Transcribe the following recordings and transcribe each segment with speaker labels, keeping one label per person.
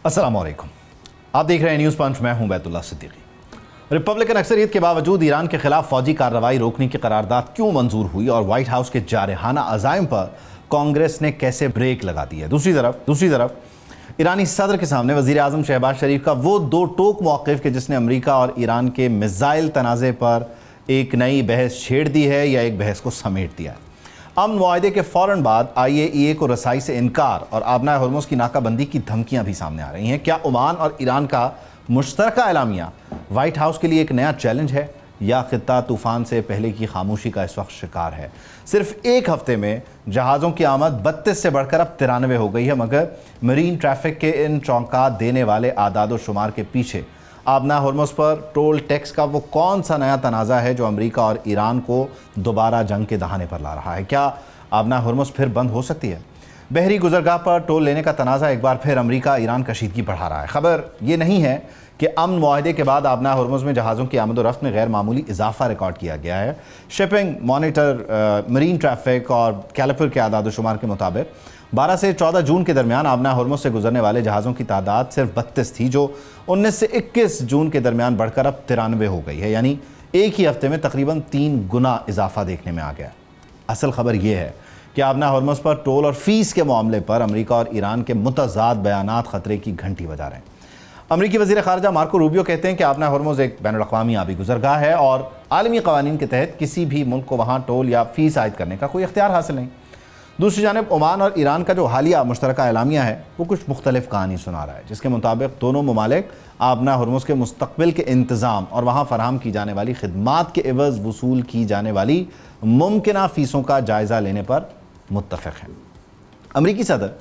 Speaker 1: अस्सलाम वालेकुम, आप देख रहे हैं न्यूज़ पंच। मैं हूं बैतुल्लाह सिद्दीकी। रिपब्लिकन अक्सरियत के बावजूद ईरान के खिलाफ फौजी कार्रवाई रोकने की करारदाद क्यों मंजूर हुई और व्हाइट हाउस के जारहाना अज़ाइम पर कांग्रेस ने कैसे ब्रेक लगा दी है। दूसरी तरफ ईरानी सदर के सामने वज़ीर आज़म शहबाज शरीफ का वो दो टोक मौक़िफ़ कि जिसने अमरीका और ईरान के मिसाइल तनाज़े पर एक नई बहस छेड़ दी है या एक बहस को समेट दिया है। अमन मुआहदे के फ़ौरन बाद IAEA को रसाई से इनकार और आबना हर्मुज़ की नाकाबंदी की धमकियां भी सामने आ रही हैं। क्या ओमान और ईरान का मुश्तरका एलामिया व्हाइट हाउस के लिए एक नया चैलेंज है या खित्ता तूफ़ान से पहले की खामोशी का इस वक्त शिकार है? सिर्फ एक हफ्ते में जहाज़ों की आमद 32 से बढ़कर अब 93 हो गई है, मगर मरीन ट्रैफिक के इन चौंका देने वाले आदाद शुमार के पीछे आबना हर्मुज़ पर टोल टैक्स का वो कौन सा नया तनाज़ा है जो अमेरिका और ईरान को दोबारा जंग के दहाने पर ला रहा है? क्या आबना हर्मुज़ फिर बंद हो सकती है? बहरी गुजरगाह पर टोल लेने का तनाज़ा एक बार फिर अमेरिका ईरान कशीदगी बढ़ा रहा है। खबर ये नहीं है कि अमन मुआहदे के बाद आबना हर्मुज़ में जहाज़ों की आमद व रफ्त में गैर मामूली इजाफा रिकॉर्ड किया गया है। शिपिंग मॉनिटर मरीन ट्रैफिक और कैलिपर के आदाद शुमार के मुताबिक 12 से 14 जून के दरमियान आबना हर्मुज़ से गुजरने वाले जहाज़ों की तादाद सिर्फ 32 थी, जो 19 से 21 जून के दरमियान बढ़कर अब 93 हो गई है। यानी एक ही हफ्ते में तकरीबन 3 गुना इजाफा देखने में आ गया। असल खबर यह है कि आबना हर्मुज़ पर टोल और फीस के मामले पर अमेरिका और ईरान के मुतज़ाद बयानात खतरे की घंटी बजा रहे हैं। अमरीकी वज़ीर ख़ारजा मार्को रूबियो कहते हैं कि आबना हर्मुज़ एक बैनुल-अक़वामी आबी गुजरगाह है और आलमी क़वानीन के तहत किसी भी मुल्क को वहाँ टोल या फ़ीस आयद करने का कोई इख्तियार हासिल नहीं। दूसरी जानिब ओमान और ईरान का जो हालिया मुश्तरका एलामिया है वो कुछ मुख्तलिफ कहानी सुना रहा है, जिसके मुताबिक दोनों ममालिक आबना हर्मुज़ के मुस्तक़बिल के इंतज़ाम और वहाँ फ़राहम की जाने वाली खिदमात के एवज़ वसूल की जाने वाली मुमकिना फ़ीसों का जायज़ा लेने पर मुत्तफ़िक़ हैं। अमरीकी सदर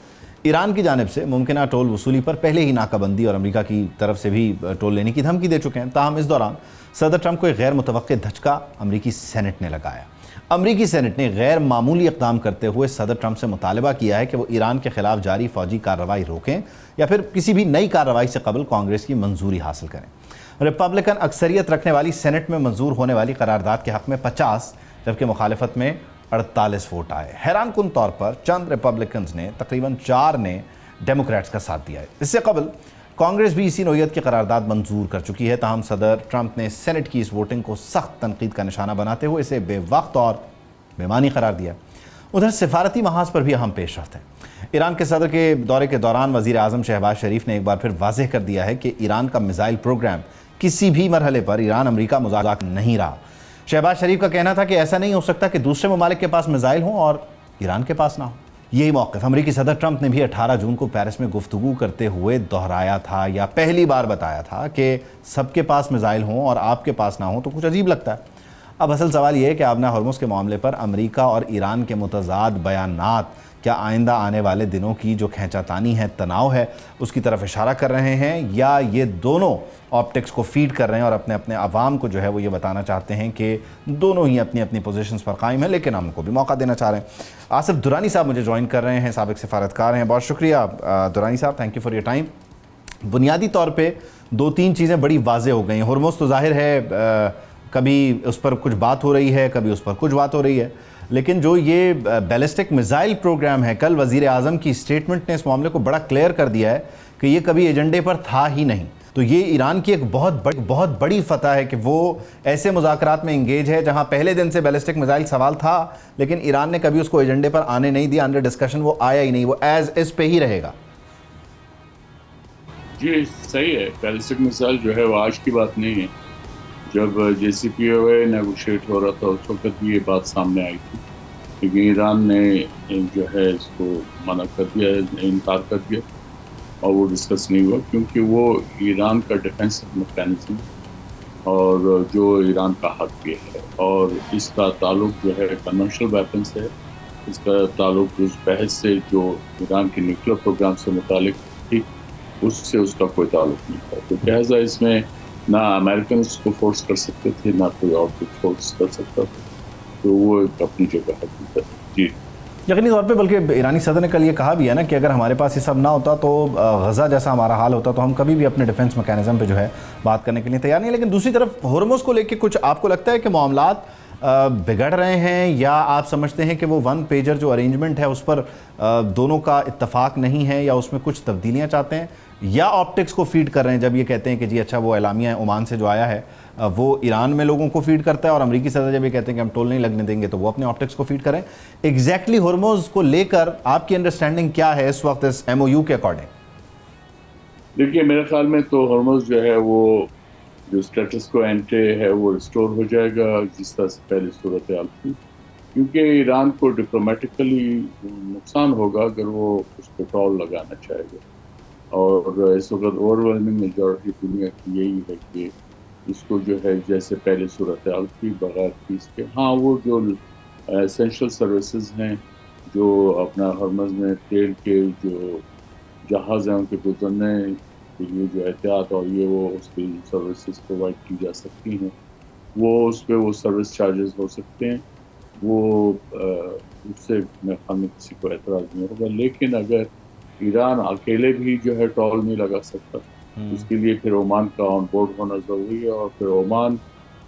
Speaker 1: ईरान की जानिब से मुमकिना टोल वसूली पर पहले ही नाकाबंदी और अमेरिका की तरफ से भी टोल लेने की धमकी दे चुके हैं। ताहम इस दौरान सदर ट्रंप को एक गैर मुतवक्के धचका अमरीकी सेनेट ने लगाया। अमरीकी सेनेट ने गैर मामूली इक़दाम करते हुए सदर ट्रंप से मुतालबा किया है कि वो ईरान के खिलाफ जारी फ़ौजी कार्रवाई रोकें या फिर किसी भी नई कार्रवाई से कबल कांग्रेस की मंजूरी हासिल करें। रिपब्लिकन अक्सरियत रखने वाली सेनेट में मंजूर होने वाली करारदाद के हक़ में 50 जबकि मुखालिफत में 48 वोट आए। हैरान कुन तौर पर चंद रिपब्लिकन्स ने तकरीबन 4 ने डेमोक्रेट्स का साथ दिया है। इससे कबल कांग्रेस भी इसी नोयत की करारदाद मंजूर कर चुकी है। ताहम सदर ट्रंप ने सेनेट की इस वोटिंग को सख्त तनकीद का निशाना बनाते हुए इसे बेवक्त और बेमानी करार दिया। उधर सिफारती महाज पर भी अहम पेशरफ्त है। ईरान के सदर के दौरे के दौरान वज़ीर आज़म शहबाज शरीफ ने एक बार फिर वाज़ेह कर दिया है कि ईरान का मिसाइल प्रोग्राम किसी भी मरहले पर ईरान अमरीका मज़ाक नहीं रहा। शहबाज शरीफ का कहना था कि ऐसा नहीं हो सकता कि दूसरे ममालिक के पास मिसाइल हों और ईरान के पास ना हो। यही मौक़िफ़ अमरीकी सदर ट्रंप ने भी 18 जून को पेरिस में गुफ्तगू करते हुए दोहराया था या पहली बार बताया था कि सबके पास मिसाइल हों और आपके पास ना हो तो कुछ अजीब लगता है। अब असल सवाल यह है कि आबना हर्मुज़ के मामले पर अमेरिका और ईरान के मुतज़ाद बयानात क्या आइंदा आने वाले दिनों की जो खींचातानी है, तनाव है, उसकी तरफ इशारा कर रहे हैं या ये दोनों ऑप्टिक्स को फीड कर रहे हैं और अपने अपने अवाम को जो है वो ये बताना चाहते हैं कि दोनों ही अपनी अपनी पोजीशंस पर कायम हैं लेकिन हमको भी मौका देना चाह रहे हैं। आसिफ दुरानी साहब मुझे ज्वाइन कर रहे हैं, साबिक सफारतकार हैं। बहुत शुक्रिया दुरानी साहब, thank you for your time. बुनियादी तौर पर 2-3 चीज़ें बड़ी वाज़ेह हो गई हैं। हर्मुज़ तो ज़ाहिर है कभी उस पर कुछ बात हो रही है, कभी उस पर कुछ बात हो रही है, लेकिन जो ये बैलिस्टिक मिसाइल प्रोग्राम है, कल वज़ीर आज़म की स्टेटमेंट ने इस मामले को बड़ा क्लियर कर दिया है कि ये कभी एजेंडे पर था ही नहीं। तो ये ईरान की एक बहुत बड़ी फतह है कि वो ऐसे मुज़ाकरात में इंगेज है जहां पहले दिन से बैलिस्टिक मिसाइल सवाल था लेकिन ईरान ने कभी उसको एजेंडे पर आने नहीं दिया, अंडर डिस्कशन वो आया ही नहीं, वो एज इस पे ही रहेगा।
Speaker 2: जी सही है, बैलिस्टिक मिसाइल जो है वो आज की बात नहीं है। जब JCPOA नेगोशिएट हो रहा था उस वक्त भी ये बात सामने आई थी, लेकिन ईरान ने जो है इसको मना कर दिया, इनकार कर दिया और वो डिस्कस नहीं हुआ क्योंकि वो ईरान का डिफेंसिव मैकेनिज्म और जो ईरान का हक भी है और इसका ताल्लुक जो है कन्वेंशनल वेपन से है, इसका ताल्लुक उस बहस से जो ईरान के न्यूक्लियर प्रोग्राम से मुतालिक थी उससे उसका कोई ताल्लुक नहीं था। तो लिहाजा इसमें ना अमेरिकन उसको फोर्स कर सकते थे ना कोई और कुछ फोर्स कर सकता था, तो वो अपनी जगह है। जी
Speaker 1: यकीनी तौर पे, बल्कि ईरानी सदर ने कल ये कहा भी है ना कि अगर हमारे पास ये सब ना होता तो गज़ा जैसा हमारा हाल होता तो हम कभी भी अपने डिफेंस मैकेनिज्म पे जो है बात करने के लिए तैयार नहीं। लेकिन दूसरी तरफ हर्मुज़ को लेके कुछ आपको लगता है कि मामलात بگڑ رہے ہیں، یا آپ سمجھتے ہیں کہ وہ ون پیجر جو ارینجمنٹ ہے اس پر دونوں کا اتفاق نہیں ہے، یا اس میں کچھ تبدیلیاں چاہتے ہیں، یا آپٹکس کو فیڈ کر رہے ہیں جب یہ کہتے ہیں کہ جی اچھا وہ اعلامیہ عمان سے جو آیا ہے وہ ایران میں لوگوں کو فیڈ کرتا ہے، اور امریکی صدر جب یہ کہتے ہیں کہ ہم ٹول نہیں لگنے دیں گے تو وہ اپنے آپٹکس کو فیڈ کریں؟ ایگزیکٹلی ہرمز کو لے کر آپ کی انڈرسٹینڈنگ کیا ہے اس وقت اس ایم او یو کے اکارڈنگ؟
Speaker 2: دیکھیے میرے خیال میں تو ہرمز جو ہے وہ جو اسٹیٹس کو اینٹے ہے وہ ریسٹور ہو جائے گا جس طرح سے پہلی صورتحال تھی، کیونکہ ایران کو ڈپلومیٹیکلی نقصان ہوگا اگر وہ اس پہ ٹول لگانا چاہے گا، اور اس وقت اوور ویلمنگ میجورٹی دنیا کی یہی ہے کہ اس کو جو ہے جیسے پہلی صورتحال تھی بغیر فیس کے، ہاں وہ جو اسینشل سروسز ہیں جو اپنا ہرمز میں تیل کے جو جہاز ہیں ان کے گزرنے کے لیے جو احتیاط اور یہ وہ اس کی سروسز پرووائڈ کی جا سکتی ہیں، وہ اس پہ وہ سروس چارجز ہو سکتے ہیں، وہ اس سے میرے خیال میں کسی کو اعتراض نہیں ہوگا۔ لیکن اگر ایران اکیلے بھی جو ہے ٹول نہیں لگا سکتا، اس کے لیے پھر عمان کا آن بورڈ ہونا ضروری ہے، اور پھر عمان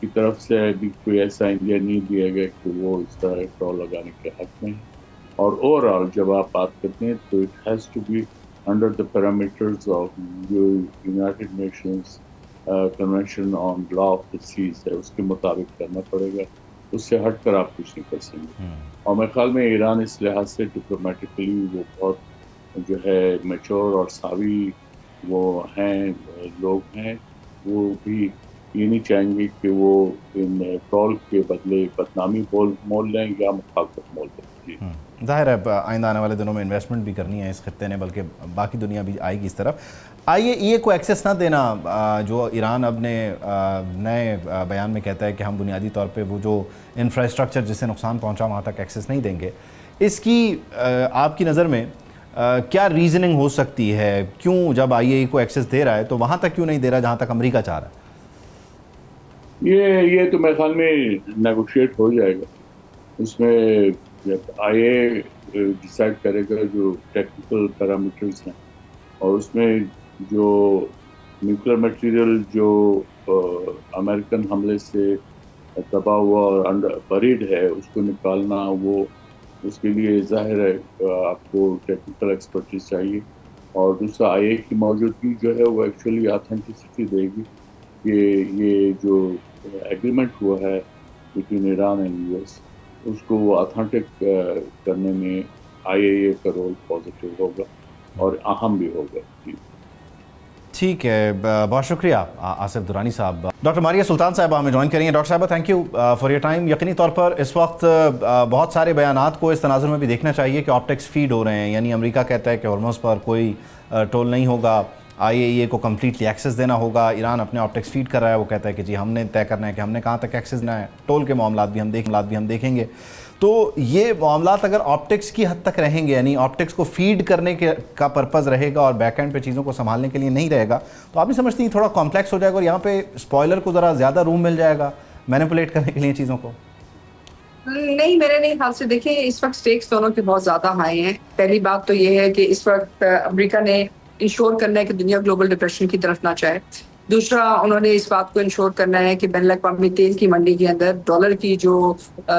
Speaker 2: کی طرف سے بھی کوئی ایسا انڈیا نہیں دیا گیا کہ وہ اس طرح ٹول لگانے کے حق میں ہے۔ اور اوور آل جب آپ بات کرتے ہیں تو it has to be under the parameters of United Nations Convention on Law of the Seas ہے، اس کے مطابق کرنا پڑے گا، اس سے ہٹ کر آپ کچھ نہیں کر سکیں۔ اور میرے خیال میں ایران اس لحاظ سے ڈپلومیٹکلی وہ بہت جو ہے میچور اور ساوی وہ ہیں لوگ ہیں، وہ بھی یہ نہیں چاہیں گے کہ وہ ان ٹول کے بدلے بدنامی مول لیں یا مخالفت مول لیں۔ جی
Speaker 1: ظاہر ہے آئندہ آنے والے دنوں میں انویسٹمنٹ بھی کرنی ہے اس خطے نے، بلکہ باقی دنیا بھی آئے گی اس طرف۔ آئیے ای کو ایکسیس نہ دینا جو ایران اپنے نئے بیان میں کہتا ہے کہ ہم بنیادی طور پہ وہ جو انفراسٹرکچر جس سے نقصان پہنچا وہاں تک ایکسیس نہیں دیں گے، اس کی آپ کی نظر میں کیا ریزننگ ہو سکتی ہے؟ کیوں جب آئی اے ای کو ایکسیس دے رہا ہے تو وہاں تک کیوں نہیں دے رہا جہاں تک امریکہ چاہ رہا ہے؟
Speaker 2: یہ تو میرے خیال میں نیگوشیٹ ہو جائے گا، اس میں جب آئی اے ڈیسائیڈ کرے گا جو ٹیکنیکل پیرامیٹرز ہیں، اور اس میں جو نیوکلیر مٹیریل جو امریکن حملے سے تباہ ہوا اور بریڈ ہے اس کو نکالنا، وہ اس کے لیے ظاہر ہے آپ کو ٹیکنیکل ایکسپرٹیز چاہیے، اور دوسرا آئی اے کی موجودگی جو ہے وہ ایکچولی آتھینٹسٹی دے گی کہ یہ جو ایگریمنٹ ہوا ہے between Iran and U S, اس کو وہ اتھینٹک کرنے میں آئی اے کا رول پازیٹیو ہوگا اور اہم بھی ہوگا۔
Speaker 1: ٹھیک ہے، بہت شکریہ آصف درانی صاحب۔ ڈاکٹر ماریہ سلطان صاحبہ ہمیں جوائن کریں گے۔ ڈاکٹر صاحبہ thank you for your time. یقینی طور پر اس وقت بہت سارے بیانات کو اس تناظر میں بھی دیکھنا چاہیے کہ آپٹکس فیڈ ہو رہے ہیں، یعنی امریکہ کہتا ہے کہ ہرمز پر کوئی ٹول نہیں ہوگا، آئی اے ای اے کو کمپلیٹلی ایکسیس دینا ہوگا، ایران اپنے آپٹکس فیڈ کر رہا ہے، وہ کہتا ہے کہ جی ہم نے طے کرنا ہے کہ ہم نے کہاں تک ایکسیس دینا ہے، ٹول کے معاملات بھی ہم دیکھیں گے۔ تو یہ معاملات اگر آپٹکس کی حد تک رہیں گے، یعنی آپٹکس کو فیڈ کرنے کا پرپز رہے گا اور بیک اینڈ پہ چیزوں کو سنبھالنے کے لیے نہیں رہے گا، تو آپ نہیں سمجھتی یہ تھوڑا کمپلیکس ہو جائے گا اور یہاں پہ اسپوائلر کو ذرا زیادہ روم مل جائے گا مینیپولیٹ کرنے کے لیے چیزوں کو؟
Speaker 3: نہیں، میرے نہیں خیال سے دیکھیں اس وقت سٹیکس دونوں کے بہت زیادہ ہائی ہیں۔ پہلی بات تو یہ ہے کہ اس وقت امریکہ نے انشور کرنا ہے کہ دنیا گلوبل ڈپریشن کی طرف نہ جائے۔ دوسرا، انہوں نے اس بات کو انشور کرنا ہے کہ بین الاقوامی تیل کی منڈی کے اندر ڈالر کی جو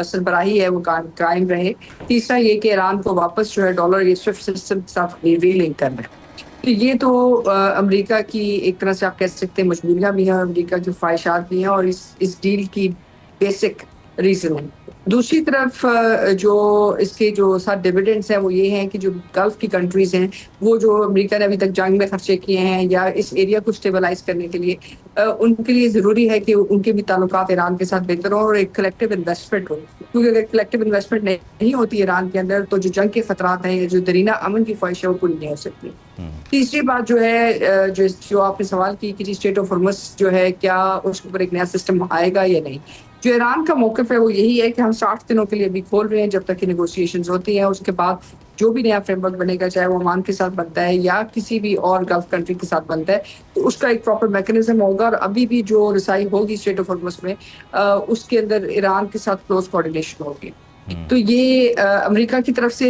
Speaker 3: سربراہی ہے وہ قائم رہے۔ تیسرا یہ کہ ایران کو واپس جو ہے ڈالر یہ سوئفٹ سسٹم کے ساتھ ری لنک کرنا ہے۔ تو یہ تو امریکہ کی ایک طرح سے آپ کہہ سکتے ہیں مجبوریاں بھی ہیں، امریکہ کی خواہشات بھی ہیں، اور اس ڈیل کی بیسک ریزن ہے۔ دوسری طرف جو اس کے جو ساتھ ڈیویڈنڈس ہیں وہ یہ ہیں کہ جو گلف کی کنٹریز ہیں وہ جو امریکہ نے ابھی تک جنگ میں خرچے کیے ہیں یا اس ایریا کو اسٹیبلائز کرنے کے لیے، ان کے لیے ضروری ہے کہ ان کے بھی تعلقات ایران کے ساتھ بہتر ہوں اور ایک کلیکٹیو انویسٹمنٹ ہو، کیونکہ اگر کلیکٹیو انویسٹمنٹ نہیں ہوتی ایران کے اندر تو جو جنگ کے خطرات ہیں یا جو درینہ امن کی خواہش ہے وہ پوری نہیں ہو سکتی۔ تیسری بات جو ہے جو آپ نے سوال کی کہ اسٹیٹ آف ہرمز جو ہے کیا اس کے اوپر ایک نیا سسٹم آئے گا یا نہیں، جو ایران کا موقف ہے وہ یہی ہے کہ ہم 60 دنوں کے لیے ابھی کھول رہے ہیں جب تک کہ نیگوشیشنز ہوتی ہیں، اس کے بعد جو بھی نیا فریم ورک بنے گا چاہے وہ عمان کے ساتھ بنتا ہے یا کسی بھی اور گلف کنٹری کے ساتھ بنتا ہے تو اس کا ایک پراپر میکنزم ہوگا، اور ابھی بھی جو رسائی ہوگی اسٹیٹ آف ہرمز میں اس کے اندر ایران کے ساتھ کلوز کوآرڈینیشن ہوگی۔ تو یہ امریکہ کی طرف سے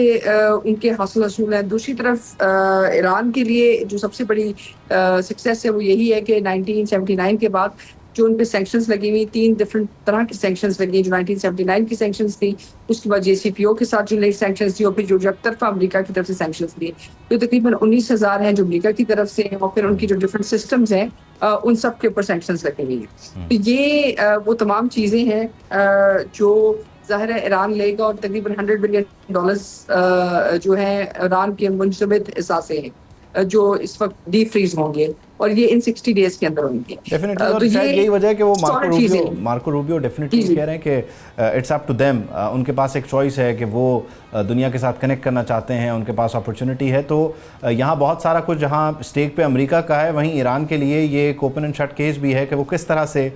Speaker 3: ان کے حاصل حصول ہے۔ دوسری طرف ایران کے لیے جو سب سے بڑی سکسیس ہے وہ یہی ہے کہ 1979 کے بعد جو ان پہ سینکشنز لگی ہوئی 3 ڈفرنٹ طرح کی سینکشنز لگی جو 1979 کی سینکشنز تھی, اس کے بعد JCPO کے ساتھ جو نئی سینکشنز تھی, اور پھر جو یک طرفہ امریکہ کی طرف سے سینکشنز تھی, جو تقریباً 19,000 ہیں جو امریکہ کی طرف سے, اور پھر ان کی جو ڈفرنٹ سسٹمز ہیں ان سب کے اوپر سینکشنز لگی ہوئی ہیں. تو یہ وہ تمام چیزیں ہیں جو ظاہر ہے ایران لے گا, اور تقریباً $100 بلین جو ہیں ایران کے منجمد اثاثے ہیں جو اس وقت ڈی فریز ہوں گے, اور یہ ان 60 ڈیز کے اندر ہوں گے.
Speaker 1: ڈیفینیٹلی, اور شاید یہی وجہ ہے کہ وہ مارکو روبیو ڈیفینیٹلی کہہ رہے ہیں کہ اٹس اپ ٹو دیم, ان کے پاس ایک چوائس ہے کہ وہ دنیا کے ساتھ کنیکٹ کرنا چاہتے ہیں, ان کے پاس اپرچونٹی ہے. تو یہاں بہت سارا کچھ جہاں اسٹیک پہ امریکہ کا ہے, وہیں ایران کے لیے یہ ایک اوپن اینڈ شٹ کیس بھی ہے کہ وہ کس طرح سے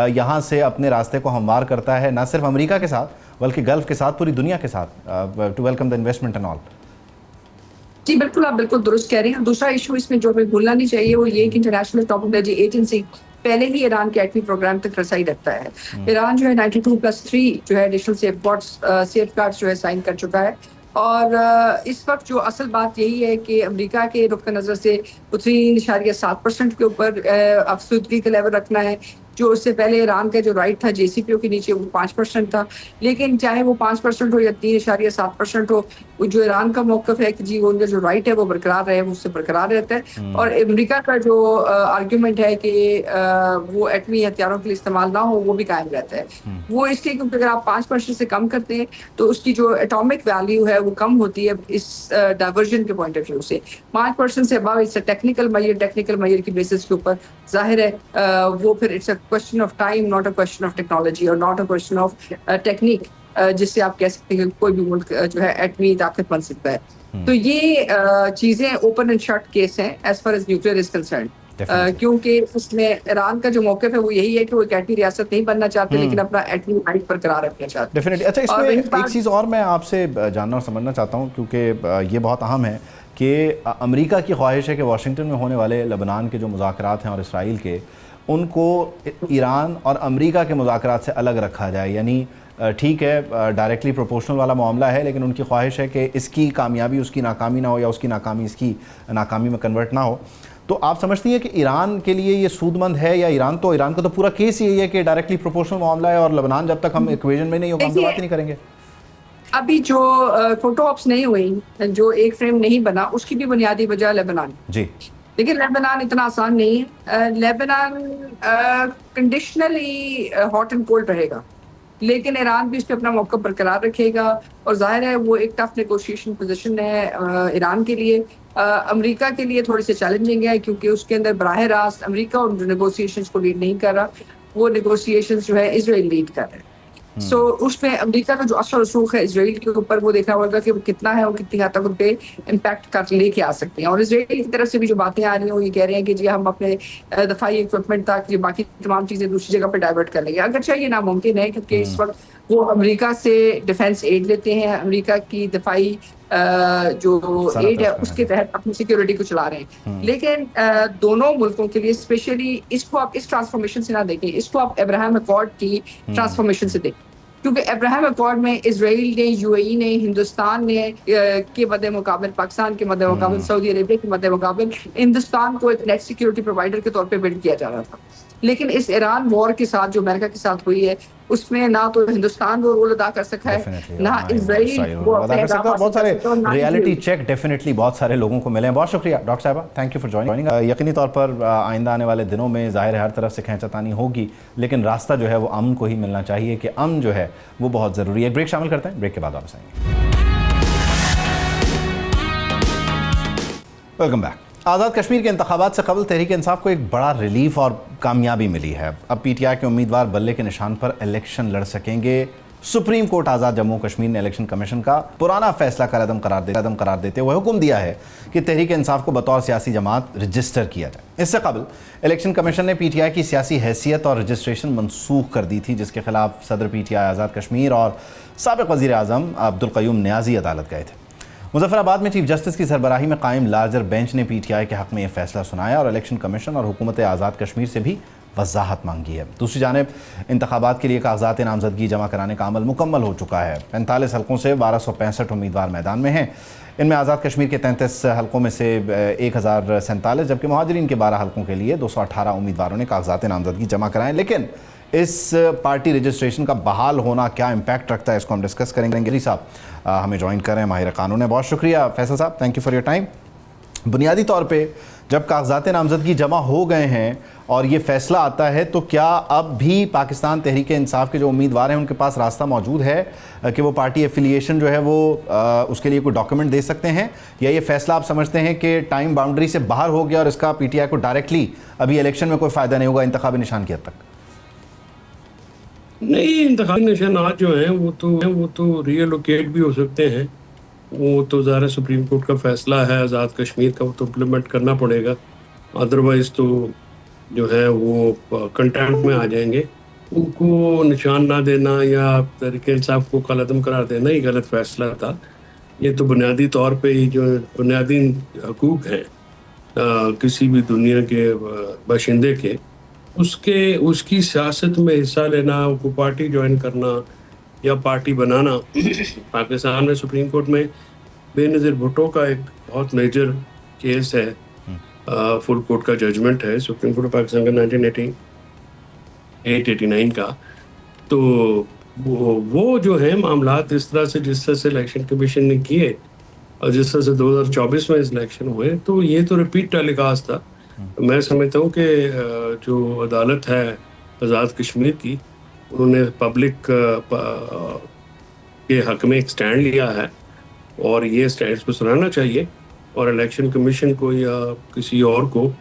Speaker 1: یہاں سے اپنے راستے کو ہموار کرتا ہے, نہ صرف امریکہ کے ساتھ بلکہ گلف کے ساتھ, پوری دنیا کے ساتھ, to welcome the investment and all.
Speaker 3: جی بالکل, آپ بالکل درست کہہ رہے ہیں. دوسرا ایشو اس میں جو ہمیں بھولنا نہیں چاہیے وہ یہ کہ انٹرنیشنل اٹامک انرجی ایجنسی پہلے ہی ایران کے ایٹمی پروگرام تک رسائی رکھتا ہے. ایران جو ہے 92+3 جو ہے ایڈیشنل سیف گارڈز جو ہے سائن کر چکا ہے, اور اس وقت جو اصل بات یہی ہے کہ امریکہ کے نقطہ نظر سے 3.7% کے اوپر افسردگی کا لیول رکھنا ہے, جو اس سے پہلے ایران کا جو رائٹ تھا JCPO کے نیچے وہ 5% تھا. لیکن چاہے وہ 5% ہو یا 3.7% ہو, جو ایران کا موقف ہے کہ جی وہ جو رائٹ ہے وہ برقرار رہے, وہ اس سے برقرار رہتا ہے. اور امریکہ کا جو آرگیومنٹ ہے کہ وہ ایٹمی ہتھیاروں کے لیے استعمال نہ ہو وہ بھی قائم رہتا ہے. وہ اس لیے کیونکہ اگر آپ 5% سے کم کرتے ہیں تو اس کی جو ایٹامک ویلیو ہے وہ کم ہوتی ہے اس ڈائیورژن کے پوائنٹ آف ویو سے. 5% سے ابو اس ٹیکنیکل میئر کی بیسس کے اوپر ظاہر ہے وہ پھر it's a question of time, not a question of technology, or not a question of technique, جس سے آپ کہہ سکتے ہیں کہ کوئی بھی ملک جو ہے ایٹمی طاقت بن سکتا ہے. تو یہ چیزیں اوپن اینڈ شٹ کیس ہیں as far as nuclear is concerned, کیونکہ اس میں ایران کا جو موقف ہے وہ یہی ہے کہ وہ ایک ایٹمی ریاست نہیں بننا چاہتے لیکن اپنا ایٹمی رائٹ برقرار رکھنا چاہتے ہیں.
Speaker 1: ڈیفینیٹلی. اچھا, اس میں ایک چیز اور میں آپ سے جاننا اور سمجھنا چاہتا ہوں کیونکہ یہ بہت اہم ہے کہ امریکہ کی خواہش ہے کہ واشنگٹن میں ہونے والے لبنان کے جو مذاکرات ہیں اور اسرائیل کے, ان کو ایران اور امریکہ کے مذاکرات سے الگ رکھا جائے. یعنی ٹھیک ہے ڈائریکٹلی پروپورشنل والا معاملہ ہے, لیکن ان کی خواہش ہے کہ اس کی کامیابی اس کی ناکامی نہ ہو, یا اس کی ناکامی اس کی ناکامی میں کنورٹ نہ ہو. تو آپ سمجھتی ہیں کہ ایران کے لیے یہ سود مند ہے, یا ایران کا تو پورا کیس یہی ہے کہ ڈائریکٹلی پروپورشنل معاملہ ہے, اور لبنان جب تک ہم ایکویژن میں نہیں ہوگا ہم تو بات ہی نہیں کریں گے.
Speaker 3: ابھی جو فوٹو آپس نہیں ہوئی, جو ایک فریم نہیں بنا, اس کی بھی بنیادی وجہ لیبنان.
Speaker 1: جی,
Speaker 3: لیکن لیبنان اتنا آسان نہیں ہے. Lebanon conditionally hot and cold رہے گا, لیکن ایران بھی اس پہ اپنا موقع برقرار رکھے گا, اور ظاہر ہے وہ ایک ٹف نیگوشیشن پوزیشن ہے ایران کے لیے. امریکہ کے لیے تھوڑی سی چیلنجنگ ہے کیونکہ اس کے اندر براہ راست امریکہ ان نیگوسیشنز کو لیڈ نہیں کر رہا, وہ نیگوسیشنز جو ہے اسرائیل لیڈ کر رہے ہیں. سو اس میں امریکہ کا جو اثر رسوخ ہے اسرائیل کے اوپر وہ دیکھنا ہوگا کہ وہ کتنا ہے, اور کتنی حد تک ان پہ امپیکٹ کر لے کے آ سکتے ہیں. اور اسرائیل کی طرف سے بھی جو باتیں آ رہی ہیں وہ یہ کہہ رہے ہیں کہ جی ہم اپنے دفاعی اکوپمنٹ تک باقی تمام چیزیں دوسری جگہ پہ ڈائیورٹ کر لیں گے. اگرچہ یہ ناممکن ہے کیونکہ اس وقت وہ امریکہ سے ڈیفینس ایڈ لیتے ہیں, امریکہ کی دفاعی جو ایڈ ہے اس کے تحت اپنی سیکیورٹی کو چلا رہے ہیں. لیکن دونوں ملکوں کے لیے اسپیشلی اس کو آپ اس ٹرانسفارمیشن سے نہ دیکھیں, اس کو آپ ابراہیم اکارڈ کی ٹرانسفارمیشن سے دیکھیں, کیونکہ ابراہیم اکارڈ میں اسرائیل نے, UAE نے, ہندوستان نے کے مد مقابل, پاکستان کے مد مقابل, سعودی عربیہ کے مد مقابل ہندوستان کو ایک نیٹ سیکیورٹی پرووائڈر کے طور پہ بلڈ کیا جا رہا تھا. لیکن اس ایران وار کے ساتھ جو امریکہ کے ساتھ ہوئی ہے اس میں نہ تو ہندوستان وہ رول ادا کر سکا ہے, نہ اسرائیل وہ ادا کر سکتا.
Speaker 1: بہت سارے ریالٹی چیک ڈیفینیٹلی بہت سارے لوگوں کو ملے ہیں. بہت شکریہ ڈاکٹر صاحبہ, تھینک یو فار جوائننگ. یقینی طور پر آئندہ آنے والے دنوں میں ظاہر ہے ہر طرف سے کھینچتانی ہوگی, لیکن راستہ جو ہے وہ امن کو ہی ملنا چاہیے, کہ امن جو ہے وہ بہت ضروری ہے. ایک بریک شامل کرتے ہیں, بریک کے بعد واپس آئیں گے. Welcome back. آزاد کشمیر کے انتخابات سے قبل تحریک انصاف کو ایک بڑا ریلیف اور کامیابی ملی ہے. اب PTI کے امیدوار بلے کے نشان پر الیکشن لڑ سکیں گے. سپریم کورٹ آزاد جموں کشمیر نے الیکشن کمیشن کا پرانا فیصلہ کالعدم قرار دیتے ہوئے حکم دیا ہے کہ تحریک انصاف کو بطور سیاسی جماعت رجسٹر کیا جائے. اس سے قبل الیکشن کمیشن نے PTI کی سیاسی حیثیت اور رجسٹریشن منسوخ کر دی تھی, جس کے خلاف صدر PTI آزاد کشمیر اور سابق وزیر اعظم عبدالقیوم نیازی عدالت گئے تھے. مظفر آباد میں چیف جسٹس کی سربراہی میں قائم لارجر بینچ نے PTI کے حق میں یہ فیصلہ سنایا اور الیکشن کمیشن اور حکومت آزاد کشمیر سے بھی वजाहत मांगी है। दूसरी जानिब इंतखाबात के लिए कागजात नामजदगी जमा कराने का अमल मुकम्मल हो चुका है। 45 हलकों से 1265 उम्मीदवार मैदान में हैं। इनमें आज़ाद कश्मीर के 33 हलकों में से 1047, जबकि मुहाजिरीन के 12 हलकों के लिए 218 उम्मीदवारों ने कागजात नामजदगी जमा कराएं। लेकिन इस पार्टी रजिस्ट्रेशन का बहाल होना क्या इम्पैक्ट रखता है, इसको हम डिस्कस करेंगे। साहब हमें ज्वाइन करें, माहिर कानून है। बहुत शुक्रिया फैसल साहब, thank you for your time. बुनियादी तौर पे जब कागजात नामजदगी जमा हो गए हैं और ये फैसला आता है, तो क्या अब भी पाकिस्तान तहरीक इंसाफ के जो उम्मीदवार हैं उनके पास रास्ता मौजूद है कि वो पार्टी एफिलिएशन जो है वो उसके लिए कोई डॉक्यूमेंट दे सकते हैं, या ये फैसला आप समझते हैं कि टाइम बाउंड्री से बाहर हो गया और इसका पीटीआई को डायरेक्टली अभी इलेक्शन में कोई फ़ायदा नहीं होगा इंतखाबी निशान की हद तक?
Speaker 4: नहीं, इंतखाबी निशानात जो हैं वो तो रीएलोकेट भी हो सकते हैं। वो तो ज़ाहिर सुप्रीम कोर्ट का फैसला है आज़ाद कश्मीर का, वो तो इम्प्लीमेंट करना पड़ेगा। अदरवाइज़ तो जो है वो कंटेम्प्ट में आ जाएंगे। उनको निशान ना देना या तहरीक इंसाफ को कलअदम करार देना ही गलत फैसला था। ये तो बुनियादी तौर पे ही जो बुनियादी हकूक़ हैं किसी भी दुनिया के बाशिंदे के, उसकी सियासत में हिस्सा लेना, को पार्टी ज्वाइन करना या पार्टी बनाना। पाकिस्तान में सुप्रीम कोर्ट में बेनज़ीर भुट्टो का एक बहुत मेजर केस है, फुल कोर्ट का जजमेंट है सुप्रीम कोर्ट ऑफ पाकिस्तान का 1989 का। तो वो जो है मामलात इस तरह से, जिस तरह से इलेक्शन कमीशन ने किए और जिस तरह से 2024 में इलेक्शन हुए, तो ये तो रिपीट टेलीकास्ट था। मैं समझता हूँ कि जो अदालत है आज़ाद कश्मीर की, उन्होंने पब्लिक के हक में एक स्टैंड लिया है और ये स्टैंड को सराहना चाहिए, और इलेक्शन कमीशन को या किसी और को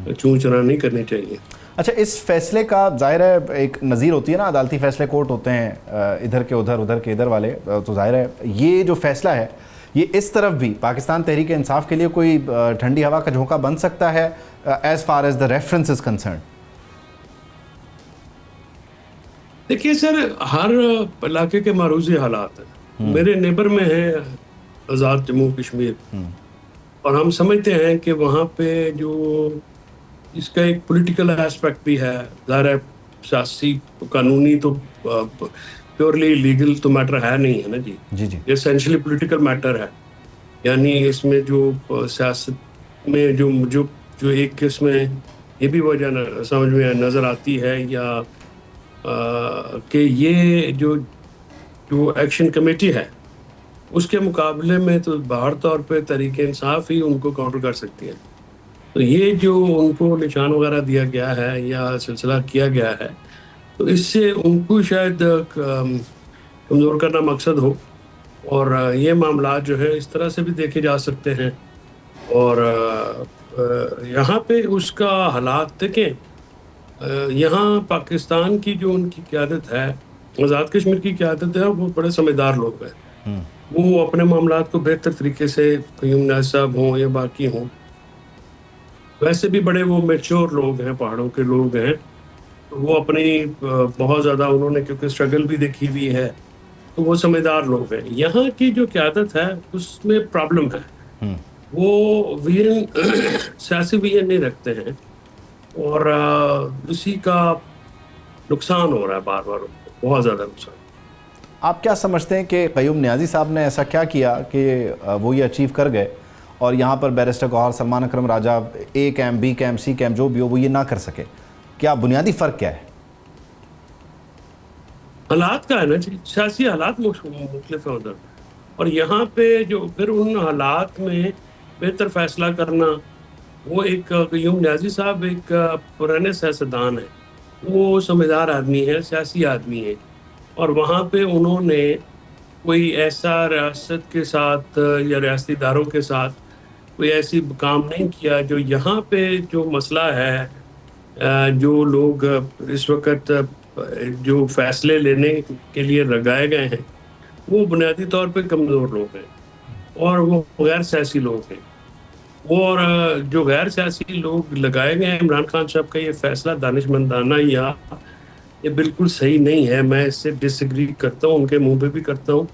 Speaker 4: चूं चरा नहीं करनी चाहिए।
Speaker 1: अच्छा, इस फैसले का जाहिर है एक नज़ीर होती है ना, अदालती फैसले कोर्ट होते हैं इधर के उधर, उधर के इधर वाले, तो जाहिर है ये जो फैसला है ये इस तरफ भी पाकिस्तान तहरीक इंसाफ के लिए कोई ठंडी हवा का झोंका बन सकता है as far as the reference is concerned?
Speaker 4: देखिए सर, हर इलाके के मारूजी हालात हैं। मेरे नेबर में है आज़ाद जम्मू कश्मीर, और हम समझते हैं कि वहाँ पे जो इसका एक पॉलिटिकल एस्पेक्ट भी है। ज़ाहिर है सियासी कानूनी तो प्योरली लीगल तो मैटर है नहीं, है ना जी।
Speaker 1: जी।
Speaker 4: ये एसेंशियली पॉलिटिकल मैटर है, यानी इसमें जो सियासत में जो एक इसमें ये भी वजह समझ में नज़र आती है या कि ये जो एक्शन कमेटी है उसके मुकाबले में तो बाहर तौर पे तहरीक इंसाफ ही उनको काउंटर कर सकती है। तो ये जो उनको निशान वगैरह दिया गया है या सिलसिला किया गया है, तो इससे उनको शायद कमज़ोर करना मकसद हो, और ये मामला जो है इस तरह से भी देखे जा सकते हैं। और यहाँ पे उसका हालात देखें, यहाँ पाकिस्तान की जो उनकी क़यादत है, आज़ाद कश्मीर की क़यादत है, वो बड़े समझदार लोग हैं। वो अपने मामलात को बेहतर तरीके से, क़य्यूम नाज़ साहब हों या बाकी हों, वैसे भी बड़े वो मैच्योर लोग हैं, पहाड़ों के लोग हैं। तो वो अपनी बहुत ज़्यादा उन्होंने क्योंकि स्ट्रगल भी देखी हुई है, तो वो समझदार लोग हैं। यहाँ की जो क़यादत है उसमें प्रॉब्लम है, वो विजन सियासी विजन नहीं रखते हैं, और उसी का नुकसान हो रहा है बार बार, बहुत ज़्यादा नुकसान।
Speaker 1: आप क्या समझते हैं कि क़य्यूम नियाज़ी साहब ने ऐसा क्या किया कि वो ये अचीव कर गए, और यहाँ पर barrister Gauhar, Salman Akram Raja, A camp, B camp, C camp जो भी हो, वो ये ना कर सके? क्या बुनियादी फ़र्क क्या है?
Speaker 4: हालात का है ना जी, सियासी हालात मुख्तलिफ हैं उधर, और यहाँ पे जो फिर उन हालात में बेहतर फैसला करना, वो एक क़य्यूम नियाज़ी साहब एक पुराने सियासतदान है, वो समझदार आदमी है, सियासी आदमी है, और वहाँ पे उन्होंने कोई ऐसा रियासत के साथ या रियासती इदारों के साथ कोई ऐसी काम नहीं किया। जो यहाँ पे जो मसला है, जो लोग इस वक्त जो फैसले लेने के लिए लगाए गए हैं, वो बुनियादी तौर पे कमज़ोर लोग हैं और वो गैर सियासी लोग हैं। और जो गैर सियासी लोग लगाए गए हैं, इमरान खान साहब का ये फैसला दानिशमंदाना या ये बिल्कुल सही नहीं है। मैं इससे डिसएग्री करता हूँ, उनके मुंह पे भी करता हूँ,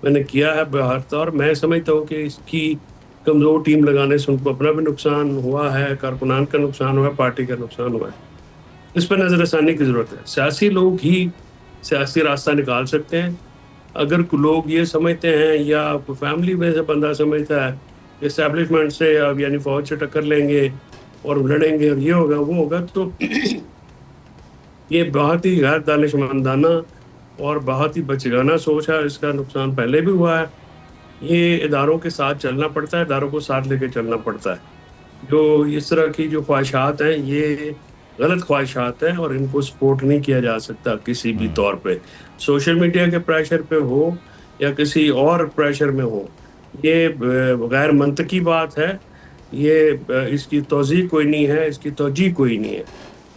Speaker 4: मैंने किया है बाहर तौर। मैं समझता हूँ कि इसकी कमज़ोर टीम लगाने से उनको अपना भी नुकसान हुआ है, कारकुनान का नुकसान हुआ है, पार्टी का नुकसान हुआ है। اس پہ نظر ثانی کی ضرورت ہے. سیاسی لوگ ہی سیاسی راستہ نکال سکتے ہیں. اگر لوگ یہ سمجھتے ہیں یا فیملی میں سے بندہ سمجھتا ہے اسٹیبلشمنٹ سے یعنی فوج سے ٹکر لیں گے اور لڑیں گے اور یہ ہوگا وہ ہوگا, تو یہ بہت ہی غیر دانش مندانہ اور بہت ہی بچگانہ سوچ ہے. اس کا نقصان پہلے بھی ہوا ہے. یہ اداروں کے ساتھ چلنا پڑتا ہے, اداروں کو ساتھ لے کے چلنا پڑتا ہے. جو اس طرح کی جو خواہشات ہیں یہ غلط خواہشات ہیں اور ان کو سپورٹ نہیں کیا جا سکتا کسی بھی طور پہ, سوشل میڈیا کے پریشر پہ ہو یا کسی اور پریشر میں ہو. یہ غیر منطقی بات ہے, یہ اس کی توضیح کوئی نہیں ہے, اس کی توجیہ کوئی نہیں ہے.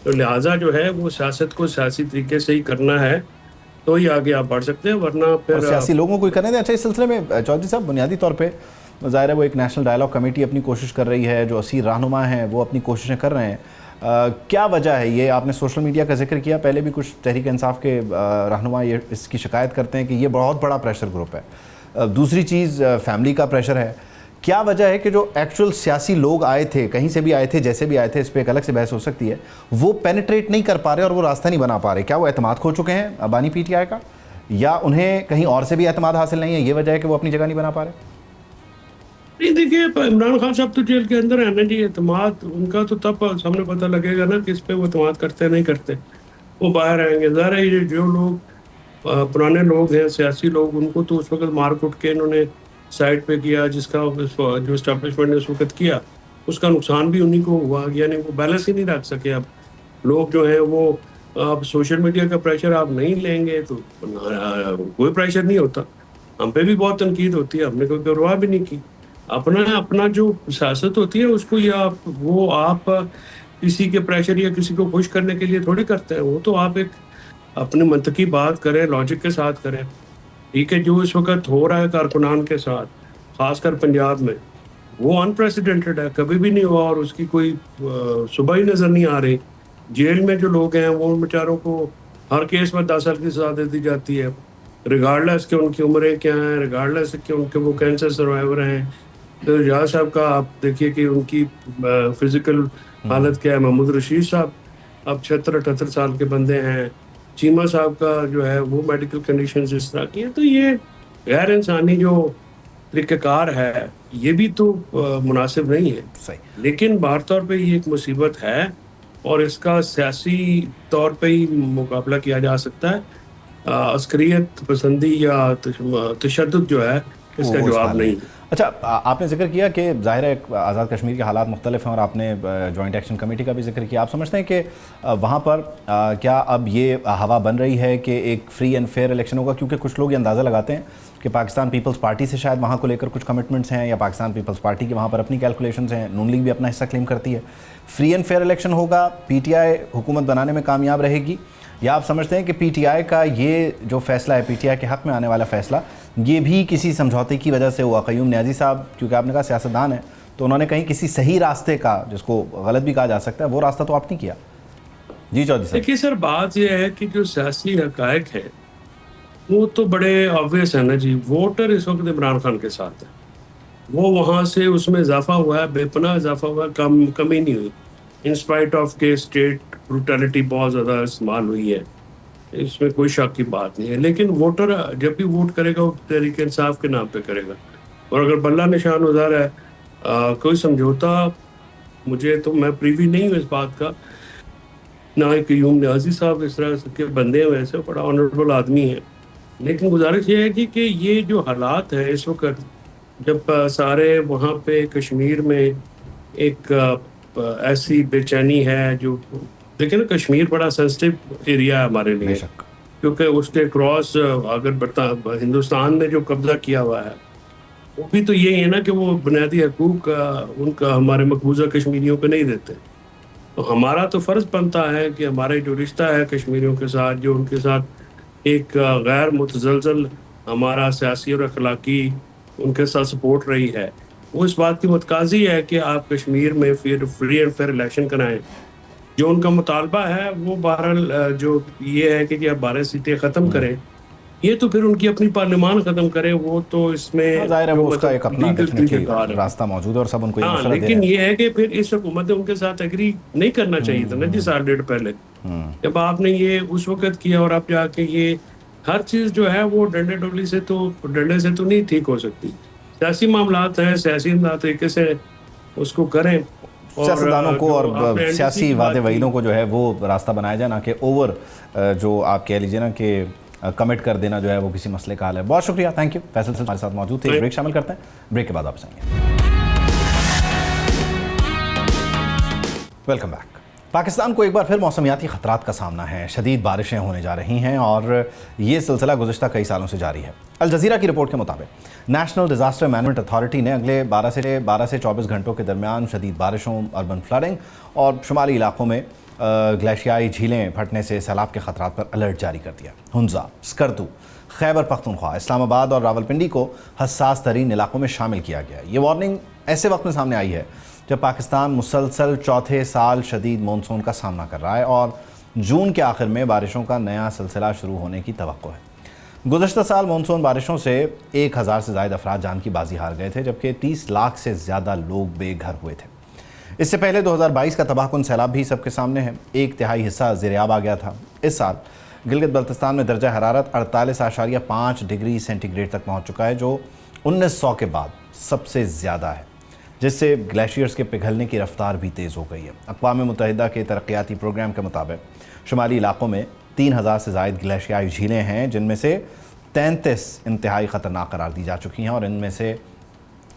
Speaker 4: تو لہٰذا جو ہے وہ سیاست کو سیاسی طریقے سے ہی کرنا ہے تو ہی آگے آپ بڑھ سکتے ہیں, ورنہ پھر
Speaker 1: سیاسی لوگوں کو ہی کرنے دیں. اچھا, اس سلسلے میں چودھری صاحب بنیادی طور پہ ظاہر ہے وہ ایک نیشنل ڈائلاگ کمیٹی اپنی کوشش کر رہی ہے, جو 80 رہنما ہیں وہ اپنی کوششیں کر رہے ہیں. کیا وجہ ہے یہ؟ آپ نے سوشل میڈیا کا ذکر کیا, پہلے بھی کچھ تحریک انصاف کے رہنما یہ اس کی شکایت کرتے ہیں کہ یہ بہت بڑا پریشر گروپ ہے. دوسری چیز فیملی کا پریشر ہے. کیا وجہ ہے کہ جو ایکچوئل سیاسی لوگ آئے تھے, کہیں سے بھی آئے تھے, جیسے بھی آئے تھے, اس پہ ایک الگ سے بحث ہو سکتی ہے, وہ پینیٹریٹ نہیں کر پا رہے اور وہ راستہ نہیں بنا پا رہے؟ کیا وہ اعتماد کھو چکے ہیں بانی پی ٹی آئی کا, یا انہیں کہیں اور سے بھی اعتماد حاصل نہیں ہے, یہ وجہ ہے کہ وہ اپنی جگہ نہیں بنا پا رہے؟
Speaker 4: نہیں, دیکھیے عمران خان صاحب تو جیل کے اندر ہیں نا جی. اعتماد ان کا تو تب سامنے پتہ لگے گا نا کہ اس پہ وہ اعتماد کرتے نہیں کرتے. وہ باہر آئیں گے. ظاہر ہے جو لوگ پرانے لوگ ہیں سیاسی لوگ, ان کو تو اس وقت مار کٹ کے انہوں نے سائڈ پہ کیا, جس کا جو اسٹیبلشمنٹ نے اس وقت کیا اس کا نقصان بھی انہیں کو ہوا, یعنی وہ بیلنس ہی نہیں رکھ سکے. اب لوگ جو ہیں وہ اب سوشل میڈیا کا پریشر آپ نہیں لیں گے تو کوئی پریشر نہیں ہوتا. ہم پہ بھی بہت تنقید ہوتی ہے, ہم نے کوئی پرواہ بھی نہیں کی. اپنا جو سیاست ہوتی ہے اس کو یا وہ آپ کسی کے پریشر یا کسی کو خوش کرنے کے لیے تھوڑی کرتے ہیں. وہ تو آپ ایک اپنے منطقی بات کریں, لاجک کے ساتھ کریں. ٹھیک ہے, جو اس وقت ہو رہا ہے کارکنان کے ساتھ خاص کر پنجاب میں, وہ انپریسیڈنٹڈ ہے, کبھی بھی نہیں ہوا اور اس کی کوئی صبح ہی نظر نہیں آ رہی. جیل میں جو لوگ ہیں وہ بیچاروں کو ہر کیس میں 10 سال کی سزا دے دی جاتی ہے, ریگارڈلیس کہ ان کی عمریں کیا ہیں, ریگارڈلیس کہ ان کے وہ کینسر سروائیور ہیں. تو ریاض صاحب کا آپ دیکھیے کہ ان کی فزیکل حالت کیا ہے. محمود رشید صاحب اب 76-78 سال کے بندے ہیں. چیمہ صاحب کا جو ہے وہ میڈیکل کنڈیشنز اس طرح کی ہیں. تو یہ غیر انسانی جو طریقہ کار ہے یہ بھی تو مناسب نہیں ہے.
Speaker 1: صحیح.
Speaker 4: لیکن باہر طور پہ یہ ایک مصیبت ہے اور اس کا سیاسی طور پہ ہی مقابلہ کیا جا سکتا ہے. عسکریت پسندی یا تشدد جو ہے اس کا جواب نہیں.
Speaker 1: اچھا, آپ نے ذکر کیا کہ ظاہر ہے آزاد کشمیر کے حالات مختلف ہیں اور آپ نے جوائنٹ ایکشن کمیٹی کا بھی ذکر کیا. آپ سمجھتے ہیں کہ وہاں پر کیا اب یہ ہوا بن رہی ہے کہ ایک فری اینڈ فیئر الیکشن ہوگا؟ کیونکہ کچھ لوگ یہ اندازہ لگاتے ہیں کہ پاکستان پیپلز پارٹی سے شاید وہاں کو لے کر کچھ کمٹمنٹس ہیں, یا پاکستان پیپلز پارٹی کے وہاں پر اپنی کیلکولیشنز ہیں, نون لیگ بھی اپنا حصہ کلیم کرتی ہے. فری اینڈ فیئر الیکشن ہوگا, پی ٹی آئی حکومت بنانے میں کامیاب رہے گی, یا آپ سمجھتے ہیں کہ پی ٹی آئی کا یہ جو فیصلہ ہے, پی ٹی آئی کے حق میں آنے والا فیصلہ, یہ بھی کسی سمجھوتے کی وجہ سے ہوا؟ قیوم نیازی صاحب, کیونکہ آپ نے کہا سیاستدان ہیں, تو انہوں نے کہیں کسی صحیح راستے کا, جس کو غلط بھی کہا جا سکتا ہے, وہ راستہ تو آپ نے کیا. جی چودھری صاحب.
Speaker 4: دیکھیے سر, بات یہ ہے کہ جو سیاسی حقائق ہے وہ تو بڑے آبویس ہے نا جی. ووٹر اس وقت عمران خان کے ساتھ ہے. وہ وہاں سے اس میں اضافہ ہوا ہے, بے پناہ اضافہ ہوا ہے, کمی نہیں ہوئی. انسپائٹ آف کے اسٹیٹ بروٹیلٹی بہت زیادہ استعمال ہوئی ہے, اس میں کوئی شک کی بات نہیں ہے. لیکن ووٹر جب بھی ووٹ کرے گا وہ تحریک انصاف کے نام پہ کرے گا. اور اگر بلہ نشان ہو رہا ہے کوئی سمجھوتا, مجھے تو میں پریوی نہیں ہوں اس بات کا, نہ قیوم نیازی صاحب اس طرح کے بندے ہیں, ویسے بڑا آنریبل آدمی ہے. لیکن گزارش یہ ہے کہ یہ جو حالات ہیں اس وقت, جب سارے وہاں پہ کشمیر میں ایک ایسی بے چینی ہے, جو دیکھیں نا کشمیر بڑا سینسٹیو ایریا ہے ہمارے لیے, کیونکہ اس کے کراس اگر ہندوستان نے جو قبضہ کیا ہوا ہے وہ بھی تو یہی ہے نا کہ وہ بنیادی حقوق ان کا ہمارے مقبوضہ کشمیریوں پہ نہیں دیتے. تو ہمارا تو فرض بنتا ہے کہ ہمارے جو رشتہ ہے کشمیریوں کے ساتھ, جو ان کے ساتھ ایک غیر متزلزل ہمارا سیاسی اور اخلاقی ان کے ساتھ سپورٹ رہی ہے, وہ اس بات کی متقاضی ہے کہ آپ کشمیر میں فری اینڈ فیئر الیکشن کرائیں. جو ان کا مطالبہ ہے وہ بہرحال جو یہ ہے کہ آپ 12 سیٹیں ختم کریں, ये तो फिर उनकी अपनी पार्लियामान खत्म करे, वो तो इसमें
Speaker 1: जाहिर है वो
Speaker 4: जो
Speaker 1: उसका एक अपना
Speaker 4: लीगल
Speaker 1: डेफिनेटली
Speaker 4: तरीके कार है।
Speaker 1: रास्ता मौजूद है और सब उनको ये
Speaker 4: हाँ,
Speaker 1: मशवरा दे
Speaker 4: लेकिन
Speaker 1: रहे
Speaker 4: ये है कि फिर इस हुकूमत ने उनके साथ एग्री नहीं करना चाहिए था ना जी 7 डेट पहले। जब आपने ये उस वक्त किया और आप जाके ये हर चीज जो है वो डंडे से तो नहीं ठीक हो सकती। सियासी मामलात हैं, सियासी तरीके से उसको करें और
Speaker 1: सियासतदानों को
Speaker 4: जो
Speaker 1: और
Speaker 4: आपने NDC
Speaker 1: सियासी
Speaker 4: की बात
Speaker 1: वादे
Speaker 4: की,
Speaker 1: वहीदों को जो है वो रास्ता बनाया जाए, ना कि ओवर जो आप कह लीजिए ना कि कमिट कर देना जो है वो किसी मसले का हाल है। बहुत शुक्रिया, थैंक यू। फैसल से हमारे साथ मौजूद थे। एक ब्रेक शामिल करते हैं, ब्रेक के बाद वापस आएंगे। Welcome back. पाकिस्तान को एक बार फिर मौसमियाती खतरात का सामना है। शदीद बारिशें होने जा रही हैं और ये सिलसिला गुज़िश्ता कई सालों से जारी है। अल जज़ीरा की रिपोर्ट के मुताबिक नेशनल डिज़ास्टर मैनेजमेंट अथॉरिटी ने अगले 12 से 24 घंटों के दरमियान शदीद बारिशों, अर्बन फ्लडिंग और शुमाली इलाकों में ग्लेशियाई झीलें फटने से सैलाब के खतरात पर अलर्ट जारी कर दिया। हुंजा, स्कर्दू, खैबर पख्तूनख्वा, इस्लामाबाद और रावलपिंडी को हसास तरीन इलाकों में शामिल किया गया। ये वार्निंग ऐसे वक्त में सामने आई है जब पाकिस्तान मुसलसल चौथे साल शदीद मानसून का सामना कर रहा है और जून के आखिर में बारिशों का नया सिलसिला शुरू होने की तवक्को है। गुज़श्ता साल मानसून बारिशों से 1000 से ज़ायद अफराद जान की बाजी हार गए थे, जबकि 30 लाख से ज़्यादा लोग बेघर हुए थे। इससे पहले 2022 का तबाहकुन सैलाब भी सबके सामने है। 1/3 हिस्सा ज़ेर-ए-आब आ गया था। इस साल गिलगित बल्तिस्तान में दर्जा हरारत 48.5 डिग्री सेंटीग्रेड तक पहुँच चुका है, जो 1900 के बाद सबसे ज़्यादा है, जिससे ग्लेशियर्स के पिघलने की रफ्तार भी तेज़ हो गई है। अक़वाम मुत्तहिदा के तरक्याती प्रोग्राम के मुताबिक शुमाली इलाकों में 3000 से ज़ायद ग्लेशियाई झीलें हैं, जिनमें से 33 इंतहाई ख़तरनाक करार दी जा चुकी हैं और इनमें से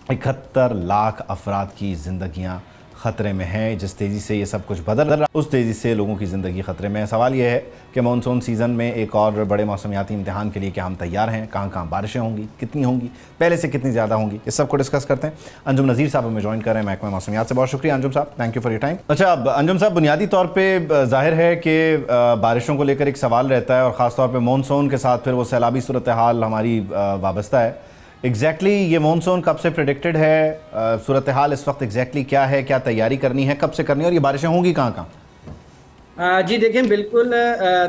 Speaker 1: 71 लाख अफराद की ज़िंदगियाँ ख़तरे में हैं। जिस तेज़ी से ये सब कुछ बदल रहा है, उस तेज़ी से लोगों की ज़िंदगी ख़तरे में है। सवाल ये है कि मानसून सीज़न में एक और बड़े मौसमियाती इम्तिहान के लिए क्या हम तैयार हैं? कहाँ कहाँ बारिशें होंगी, कितनी होंगी, पहले से कितनी ज़्यादा होंगी, इस सब को डिस्कस करते हैं। अंजुम नज़ीर साहब हमें ज्वाइन कर रहे हैं महकमा मौसमियात से। बहुत शुक्रिया अंजुम साहब, thank you for your time. अच्छा, अब अंजुम साहब, बुनियादी तौर पर ज़ाहिर है कि बारिशों को लेकर एक सवाल रहता है और ख़ास तौर पर मानसून के साथ फिर वो सैलाबी सूरत हाल हमारी वाबस्ता है। एग्जैक्टली ये मानसून कब से प्रेडिक्टेड है? सूरत हाल इस वक्त एग्जैक्टली क्या है, क्या तैयारी करनी है, कब से करनी है और ये बारिशें होंगी कहाँ कहाँ?
Speaker 5: जी देखें, बिल्कुल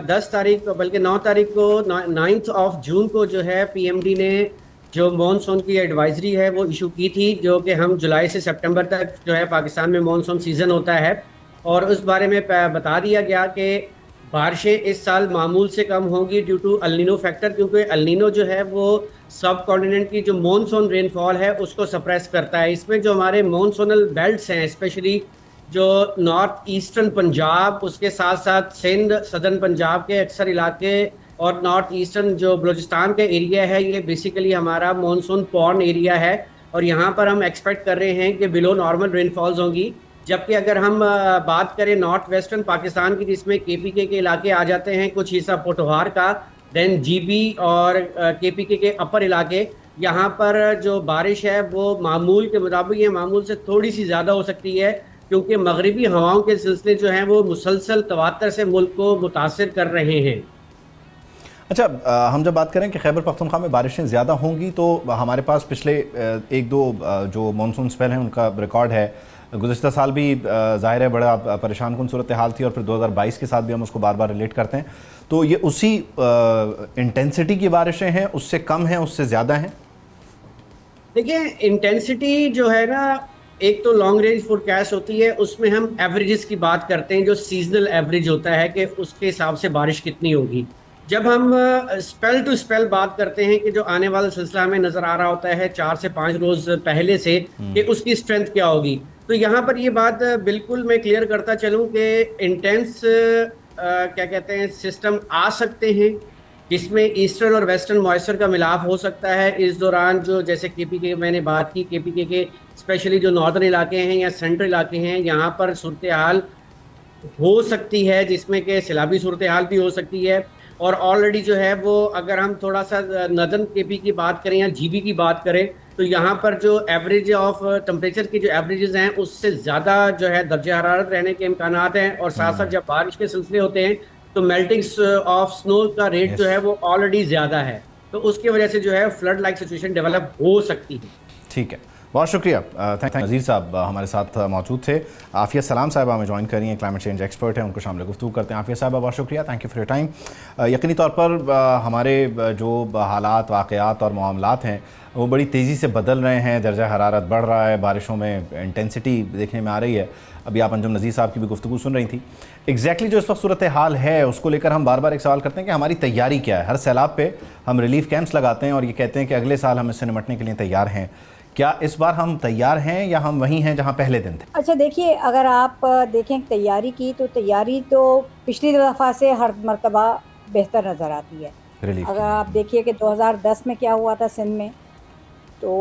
Speaker 5: 10 तारीख को, बल्कि 9 तारीख को, 9 जून को जो है पीएमडी ने जो मानसून की एडवाइजरी है वो इशू की थी, जो कि हम जुलाई से सितंबर तक जो है पाकिस्तान में मानसून सीज़न होता है, और उस बारे में बता दिया गया कि बारिशें इस साल मामूल से कम होंगी due to El Nino factor, क्योंकि अल नीनो जो है वो सब कॉन्टिनेंट की जो मानसून रेनफॉल है उसको सप्रेस करता है। इसमें जो हमारे मानसूनल बेल्ट्स हैं, स्पेशली जो नॉर्थ ईस्टर्न पंजाब, उसके साथ साथ सिंध, सदर्न पंजाब के अक्सर इलाके और नॉर्थ ईस्टर्न जो बलूचिस्तान का एरिया है, ये बेसिकली हमारा मानसून पॉर्न एरिया है और यहाँ पर हम एक्सपेक्ट कर रहे हैं कि बिलो नॉर्मल रेनफॉल्स होंगी। जबकि अगर हम बात करें नॉर्थ वेस्टर्न पाकिस्तान की, जिसमें केपीके के इलाके आ जाते हैं, कुछ हिस्सा पोटोहार का, देन जीबी और केपीके के अपर इलाके, यहाँ पर जो बारिश है वो मामूल के मुताबिक ये मामूल से थोड़ी सी ज़्यादा हो सकती है, क्योंकि मगरिबी हवाओं के सिलसिले जो हैं वो मुसलसल तवातर से मुल्क को मुतासिर कर रहे हैं।
Speaker 1: अच्छा, हम जब बात करें कि खैबर पख्तूनख्वा में बारिशें ज़्यादा होंगी, तो हमारे पास पिछले 1-2 जो मानसून स्पेल हैं उनका रिकॉर्ड है। गुज़श्ता साल भी ज़ाहिर है बड़ा परेशान कुन सूरत हाल थी और फिर 2022 के साथ भी हम उसको बार बार रिलेट करते हैं। तो ये उसी इंटेंसिटी की बारिशें हैं, उससे कम हैं, उससे ज़्यादा हैं?
Speaker 5: देखिए, इंटेंसिटी जो है ना, एक तो लॉन्ग रेंज फोरकास्ट होती है, उसमें हम एवरेजेस की बात करते हैं, जो सीजनल एवरेज होता है कि उसके हिसाब से बारिश कितनी होगी। जब हम स्पेल टू स्पेल बात करते हैं कि जो आने वाला सिलसिला हमें नज़र आ रहा होता है 4 से 5 रोज़ पहले से, कि उसकी स्ट्रेंथ क्या होगी, तो यहाँ पर ये बात बिल्कुल मैं क्लियर करता चलूँ कि इंटेंस क्या कहते हैं सिस्टम आ सकते हैं, जिसमें ईस्टर्न और वेस्टर्न मॉइस्चर का मिलाप हो सकता है इस दौरान। जो जैसे केपीके मैंने बात की, केपीके के स्पेशली जो नॉर्दर्न इलाके हैं या सेंट्रल इलाके हैं, यहाँ पर सूरत हाल हो सकती है, जिसमें कि सैलाबी सूरत हाल भी हो सकती है। और ऑलरेडी जो है वो, अगर हम थोड़ा सा नदन केपी की बात करें या जीबी की बात करें, तो यहाँ पर जो एवरेज ऑफ टेम्परेचर की जो एवरेजेस हैं उससे ज़्यादा जो है दर्जा हरारत रहने के इम्कानात हैं। और साथ साथ जब बारिश के सिलसिले होते हैं तो मेल्टिंग ऑफ स्नो का रेट जो है वो ऑलरेडी ज़्यादा है, तो उसकी वजह से जो है फ्लड लाइक सिचुएशन डेवलप हो सकती है।
Speaker 1: ठीक है, बहुत शुक्रिया। थैंक नज़ीर साहब हमारे साथ मौजूद थे। आफिया सलाम साहबा हमें ज्वाइन करी हैं, क्लाइमेट चेंज एक्सपर्ट हैं, उनको शामिल गुफ्तगू करते हैं। आफिया साहबा बहुत शुक्रिया, thank you for your time. यकीनी तौर पर हमारे जो हालात वाक़यात और मामलात हैं वो बड़ी तेज़ी से बदल रहे हैं, दर्जा हरारत बढ़ रहा है, बारिशों में इंटेंसिटी देखने में आ रही है। अभी आप अंजुम नज़ीर साहब की भी गुफ्तगू सुन रही थी। एग्जैक्टली जो इस वक्त सूरत हाल है उसको लेकर हम बार बार एक सवाल करते हैं कि हमारी तैयारी क्या है। हर सैलाब पे हम रिलीफ कैंप्स लगाते हैं और ये कहते हैं कि अगले साल हम इससे निपटने के लिए तैयार हैं। क्या इस बार हम तैयार हैं या हम वहीं हैं जहां पहले दिन थे?
Speaker 6: अच्छा देखिए, अगर आप देखें तैयारी की तो तैयारी तो पिछली दफ़ा से हर मरतबा बेहतर नज़र आती है।
Speaker 1: रिलीफ
Speaker 6: अगर आप देखिए कि 2010 में क्या हुआ था सिंध में, तो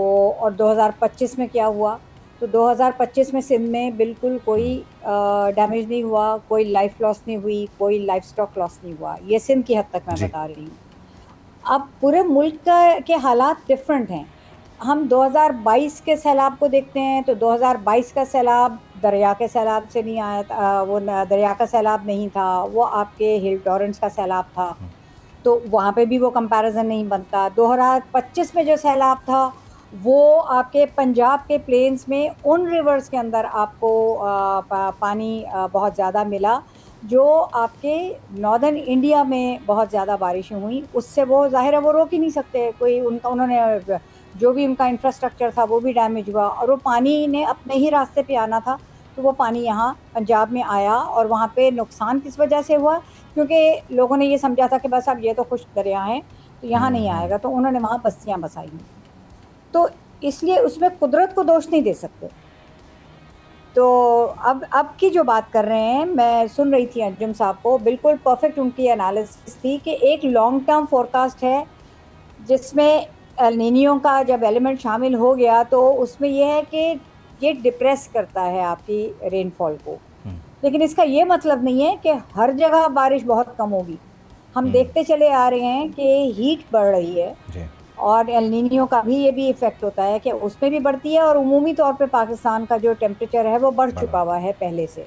Speaker 6: और 2025 में क्या हुआ, तो 2025 में सिंध में बिल्कुल कोई डैमेज नहीं हुआ, कोई लाइफ लॉस नहीं हुई, कोई लाइफ स्टॉक लॉस नहीं हुआ। ये सिंध की हद तक मैं
Speaker 1: जी।
Speaker 6: बता रही हूँ। अब पूरे मुल्क के हालात डिफरेंट हैं। हम 2022 के सैलाब को देखते हैं तो 2022 का सैलाब दरिया के सैलाब से नहीं आया था, वो दरिया का सैलाब नहीं था, वो आपके हिल टॉरेंट्स का सैलाब था, तो वहाँ पे भी वो कंपैरिजन नहीं बनता। 2025 में जो सैलाब था वो आपके पंजाब के प्लेन्स में उन रिवर्स के अंदर आपको पानी बहुत ज़्यादा मिला, जो आपके नॉर्दर्न इंडिया में बहुत ज़्यादा बारिशें हुई। उससे वो ज़ाहिर है वो रोक ही नहीं सकते, कोई उनका उन्होंने जो भी उनका इंफ्रास्ट्रक्चर था वो भी डैमेज हुआ, और वो पानी ने अपने ही रास्ते पे आना था, तो वो पानी यहाँ पंजाब में आया। और वहाँ पे नुकसान किस वजह से हुआ, क्योंकि लोगों ने ये समझा था कि बस अब ये तो खुश्क दरिया है तो यहाँ नहीं आएगा, तो उन्होंने वहाँ बस्तियाँ बसाई। तो इसलिए उसमें कुदरत को दोष नहीं दे सकते। तो अब की जो बात कर रहे हैं, मैं सुन रही थी अंजुम साहब को, बिल्कुल परफेक्ट उनकी एनालिसिस थी कि एक लॉन्ग टर्म फोरकास्ट है जिसमें एल नीनियो का जब एलिमेंट शामिल हो गया तो उसमें यह है कि ये डिप्रेस करता है आपकी रेनफॉल को, लेकिन इसका ये मतलब नहीं है कि हर जगह बारिश बहुत कम होगी। हम देखते चले आ रहे हैं कि हीट बढ़ रही है
Speaker 1: जी।
Speaker 6: और एल नीनियो का भी ये भी इफेक्ट होता है कि उसमें भी बढ़ती है, और उमूमी तौर पे पाकिस्तान का जो टेम्परेचर है वो बढ़ चुका हुआ है पहले से।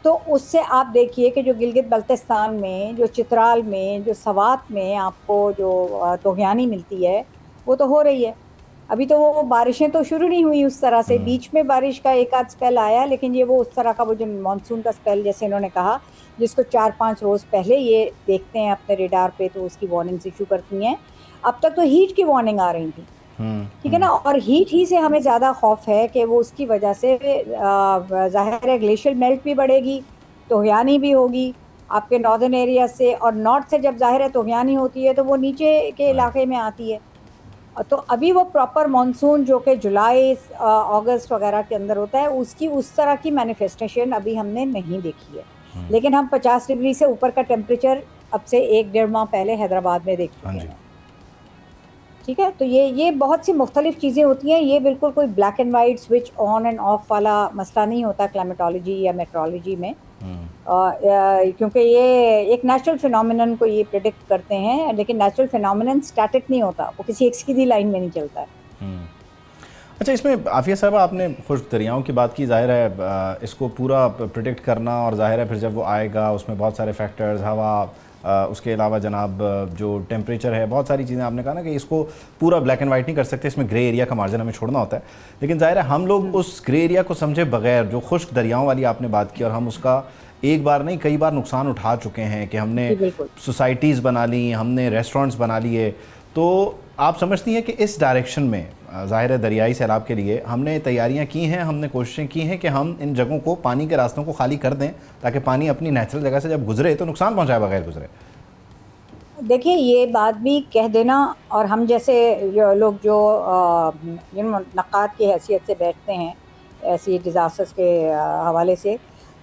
Speaker 6: तो उससे आप देखिए कि जो गिलगित बल्तिस्तान में, जो चित्राल में, जो सवात में आपको जो तोगयानी मिलती है वो तो हो रही है। अभी तो वो बारिशें तो शुरू नहीं हुई उस तरह से, बीच में बारिश का एक आध स्पेल आया, लेकिन ये वो उस तरह का वो जो मानसून का स्पेल जैसे इन्होंने कहा, जिसको 4-5 रोज़ पहले ये देखते हैं अपने रेडार पे तो उसकी वार्निंग्स इशू करती हैं। अब तक तो हीट की वार्निंग आ रही थी, ठीक है ना, और हीट ही से हमें ज़्यादा खौफ है कि वो उसकी वजह से ज़ाहिर है ग्लेशियल मेल्ट भी बढ़ेगी, तोगयानी भी होगी आपके नॉर्दर्न एरिया से, और नॉर्थ से जब ज़ाहिर है तोगयानी होती है तो वो नीचे के इलाके में आती है। तो अभी वो प्रॉपर मानसून जो कि जुलाई अगस्त वगैरह के अंदर होता है, उसकी उस तरह की मैनिफेस्टेशन अभी हमने नहीं देखी है। लेकिन हम 50 डिग्री से ऊपर का टेम्परेचर अब से 1-1.5 माह पहले हैदराबाद में देख चुके हैं, ठीक है। तो ये बहुत सी मुख्तलिफ चीज़ें होती हैं, ये बिल्कुल कोई black and white switch on end of वाला मसला नहीं होता क्लाइमेटोलॉजी या मेट्रोलॉजी में, क्योंकि ये एक नेचुरल फिनोमिनन को ये प्रेडिक्ट करते हैं, लेकिन नेचुरल फिनोमिनन स्टैटिक नहीं होता, वो किसी एक सीधी लाइन में नहीं चलता है।
Speaker 1: अच्छा, इसमें आफिया साहब आपने खुश्क दरियाओं की बात की, ज़ाहिर है इसको पूरा प्रेडिक्ट करना, और ज़ाहिर है फिर जब वो आएगा उसमें बहुत सारे फैक्टर्स, हवा, उसके अलावा जनाब जो टेम्परेचर है, बहुत सारी चीज़ें आपने कहा ना कि इसको पूरा ब्लैक एंड वाइट नहीं कर सकते, इसमें ग्रे एरिया का मार्जिन हमें छोड़ना होता है। लेकिन ज़ाहिर है हम लोग उस ग्रे एरिया को समझे बगैर, जो खुश्क दरियाओं वाली आपने बात की, और हम उसका एक बार नहीं कई बार नुकसान उठा चुके हैं कि हमने सोसाइटीज़ बना ली, हमने रेस्टोरेंट्स बना लिए, तो आप समझती हैं कि इस डायरेक्शन में ज़ाहिर है दरियाई सैलाब के लिए हमने तैयारियां की हैं, हमने कोशिशें की हैं कि हम इन जगहों को, पानी के रास्तों को खाली कर दें ताकि पानी अपनी नेचुरल जगह से जब गुजरे तो नुकसान पहुंचाए बगैर गुजरे?
Speaker 6: देखिए, ये बात भी कह देना, और हम जैसे लोग जो नक़ाद की हैसियत से बैठते हैं ऐसी डिज़ास्टर्स के हवाले से,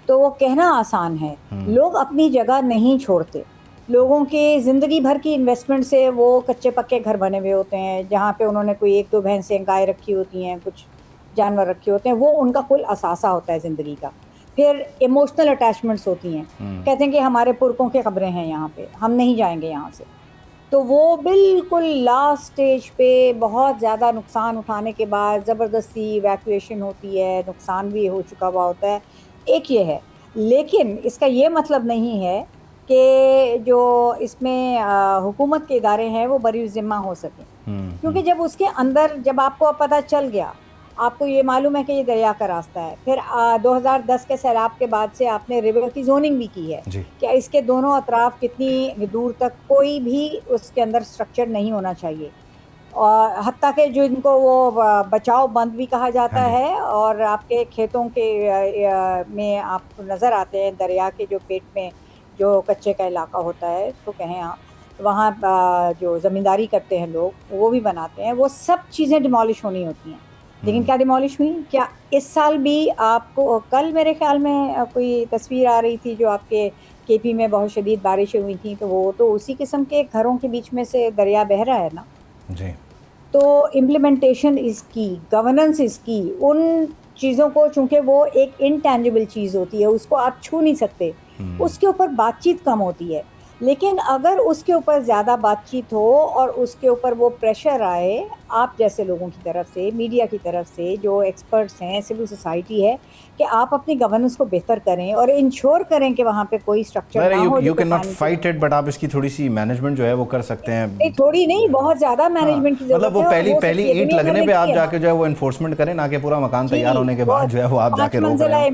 Speaker 6: तो वो कहना आसान है, लोग अपनी जगह नहीं छोड़ते। लोगों के ज़िंदगी भर की इन्वेस्टमेंट से वो कच्चे पक्के घर बने हुए होते हैं, जहाँ पे उन्होंने कोई 1-2 भैंसें गाय रखी होती हैं, कुछ जानवर रखे होते हैं, वो उनका कुल असासा होता है ज़िंदगी का। फिर इमोशनल अटैचमेंट्स होती हैं, कहते हैं कि हमारे पुरखों के कब्रें हैं यहाँ पे, हम नहीं जाएंगे यहाँ से। तो वो बिल्कुल लास्ट स्टेज पे बहुत ज़्यादा नुकसान उठाने के बाद ज़बरदस्ती इवैक्यूएशन होती है, नुकसान भी हो चुका हुआ होता है, एक ये है। लेकिन इसका ये मतलब नहीं है कि जो इसमें हुकूमत के इदारे हैं वो बरी ज़िम्मा हो सकें, क्योंकि जब उसके अंदर जब आपको पता चल गया آپ کو یہ معلوم ہے کہ یہ دریا کا راستہ ہے. پھر 2010 کے سیلاب کے بعد سے آپ نے ریور کی زوننگ بھی کی ہے
Speaker 1: جی.
Speaker 6: کہ اس کے دونوں اطراف کتنی دور تک کوئی بھی اس کے اندر اسٹرکچر نہیں ہونا چاہیے, اور حتیٰ کہ جو ان کو وہ بچاؤ بند بھی کہا جاتا ہے, اور آپ کے کھیتوں کے میں آپ نظر آتے ہیں دریا کے جو پیٹ میں جو کچے کا علاقہ ہوتا ہے اس کو کہیں آپ, وہاں جو زمینداری کرتے ہیں لوگ وہ بھی بناتے ہیں, وہ سب چیزیں ڈیمالش ہونی ہوتی ہیں. لیکن کیا ڈیمالش ہوئی؟ کیا اس سال بھی آپ کو, کل میرے خیال میں کوئی تصویر آ رہی تھی جو آپ کے پی میں بہت شدید بارشیں ہوئی تھیں, تو وہ تو اسی قسم کے گھروں کے بیچ میں سے دریا بہہ رہا ہے نا.
Speaker 1: جی.
Speaker 6: تو امپلیمنٹیشن اس کی, گورننس اس کی, ان چیزوں کو, چونکہ وہ ایک انٹینجبل چیز ہوتی ہے, اس کو آپ چھو نہیں سکتے, اس کے اوپر بات چیت کم ہوتی ہے. لیکن اگر اس کے اوپر زیادہ بات چیت ہو اور اس کے اوپر وہ پریشر آئے آپ جیسے لوگوں کی طرف سے, میڈیا کی طرف سے, جو ایکسپرٹس ہیں, سول سوسائٹی ہے, کہ آپ اپنی گورننس کو بہتر کریں اور انشور کریں کہ وہاں پہ کوئی اسٹرکچر نہ ہو.
Speaker 1: You can not fight it, but آپ اس کی تھوڑی سی مینجمنٹ جو ہے وہ کر سکتے ہیں.
Speaker 6: تھوڑی نہیں, بہت زیادہ مینجمنٹ کی ضرورت ہے.
Speaker 1: مطلب وہ پہلی اینٹ لگنے پہ آپ جا کے جو ہے وہ انفورسمنٹ کریں, نہ کہ پورا مکان تیار ہونے کے بعد جو ہے وہ آپ جا کے روک رہے ہیں,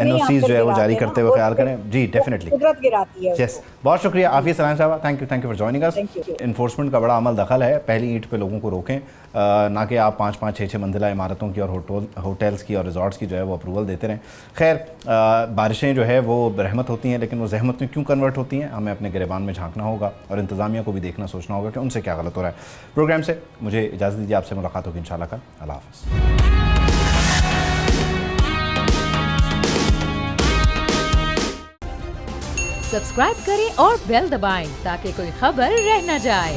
Speaker 1: NOCs جو ہے وہ جاری کرتے ہوئے خیال کریں. جی ڈیفینیٹلی,
Speaker 6: قدرت گراتی ہے.
Speaker 1: یس, بہت شکریہ عافیہ سلام صاحبہ, thank you for joining us. Enforcement کا بڑا عمل دخل ہے, پہلی اینٹ پہ لوگوں کو روکیں, نہ کہ آپ 5-5 6-6 منزلہ عمارتوں کی اور ہوٹلز کی اور ریزورٹس کی جو ہے وہ اپروول دیتے رہیں. خیر, بارشیں جو ہے وہ رحمت ہوتی ہیں, لیکن وہ زحمت میں کیوں کنورٹ ہوتی ہیں, ہمیں اپنے گریبان میں جھانکنا ہوگا اور انتظامیہ کو بھی دیکھنا سوچنا ہوگا کہ ان سے کیا غلط ہو رہا ہے. پروگرام سے مجھے اجازت دیجیے, آپ سے ملاقات ہوگی انشاءاللہ کل. اللہ حافظ.
Speaker 7: سبسکرائب کریں اور بیل دبائیں تاکہ کوئی خبر رہ نہ جائے.